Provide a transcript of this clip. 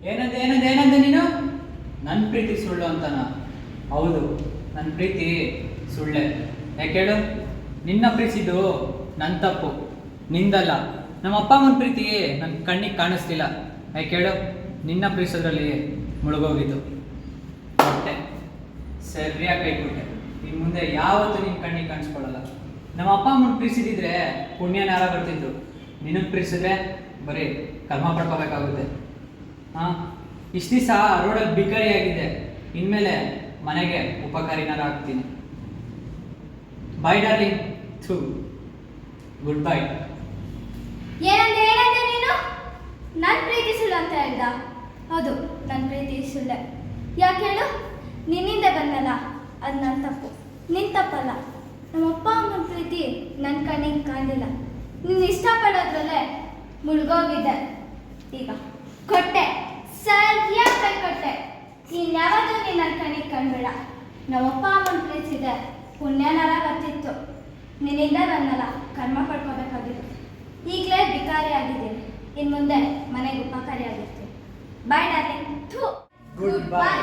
ಏನಂದೆ ನೀನು? ನನ್ನ ಪ್ರೀತಿ ಸುಳ್ಳು ಅಂತನಾ? ಹೌದು, ನನ್ನ ಪ್ರೀತಿ ಸುಳ್ಳೆ. ಯಾಕೆ ಹೇಳು? ನಿನ್ನ ಪ್ರೀತಿಸಿದ್ದು ನನ್ನ ತಪ್ಪು, ನಿಂದಲ್ಲ. ನಮ್ಮ ಅಪ್ಪ ಅಮ್ಮನ ಪ್ರೀತಿ ನನ್ನ ಕಣ್ಣಿಗೆ ಕಾಣಿಸ್ಲಿಲ್ಲ. ಯಾಕೆ ಹೇಳು? ನಿನ್ನ ಪ್ರೀತಿಸೋದ್ರಲ್ಲಿ ಮುಳುಗೋಗಿದ್ದು. ಕೊಟ್ಟೆ, ಸರಿಯಾಗಿ ಕೈ ಕೊಟ್ಟೆ. ಇನ್ನು ಮುಂದೆ ಯಾವತ್ತೂ ನಿನ್ನ ಕಣ್ಣಿಗೆ ಕಾಣಿಸ್ಕೊಳ್ಳಲ್ಲ. ನಮ್ಮ ಅಪ್ಪ ಅಮ್ಮನ ಪ್ರೀತಿಸಿದ್ರೆ ಪುಣ್ಯನಾರ ಬರ್ತಿದ್ರು. ನಿನಗೆ ಪ್ರೀತಿಸಿದ್ರೆ ಬರೀ ಕರ್ಮ ಪಡ್ಕೋಬೇಕಾಗುತ್ತೆ. ಹಾಂ, ಇಷ್ಟು ದಿವಸ ರೋಡಲ್ಲಿ ಬಿಕಾರಿಯಾಗಿದೆ, ಇನ್ಮೇಲೆ ಮನೆಗೆ ಉಪಕಾರಿನಾರ ಆಗ್ತೀನಿ. ಬಾಯ್ ಡಾರ್ಲಿಂಗ್. ಥೂ, ಗುಡ್ ಬೈ. ಏನಂದೆ ನೀನು? ನನ್ನ ಪ್ರೀತಿ ಸುಳ್ಳು ಅಂತ ಹೇಳ್ದ? ಹೌದು, ನನ್ನ ಪ್ರೀತಿ ಸುಳ್ಳೆ. ಯಾಕೆ ಹೇಳು? ನಿನ್ನಿಂದ ಬಂದಲ್ಲ, ಅದು ನನ್ನ ತಪ್ಪು, ನಿನ್ನ ತಪ್ಪಲ್ಲ. ನಮ್ಮ ಅಪ್ಪ ಅಮ್ಮನ ಪ್ರೀತಿ ನನ್ನ ಕಣ್ಣಿಗೆ ಕಾಣಲಿಲ್ಲ. ನೀನು ಇಷ್ಟಪಡೋದ್ರಲ್ಲೇ ಮುಳುಗೋಗಿದ್ದೆ. ಈಗ ಕೊಟ್ಟೆ, ಸರಿಯಾಗಿ ಕೈ ಕೊಟ್ಟೆ. ನೀನು ಯಾವತ್ತೂ ನೀನು ನನ್ನ ಕಣ್ಣಿಗೆ ಕಾಣಬೇಡ. ನಮ್ಮಪ್ಪ ಅಮ್ಮನ ಪ್ರೀತಿಸಿದೆ, ಪುಣ್ಯನಾರ ಬರ್ತಿತ್ತು. ನಿನ್ನಿಂದ ಬಂದಲ್ಲ, ಕರ್ಮ ಪಡ್ಕೋಬೇಕಾಗಿತ್ತು. ಈಗಲೇ ಬಿಕಾರಿ ಆಗಿದ್ದೀನಿ, ಇನ್ನು ಮುಂದೆ ಮನೆಗೆ ಉಪಕಾರಿ ಆಗಿರ್ತೀನಿ. ಬಾಯ್ ಡಾರ್ಲಿಂಗ್. ಥೂ, ಗುಡ್ ಬೈ.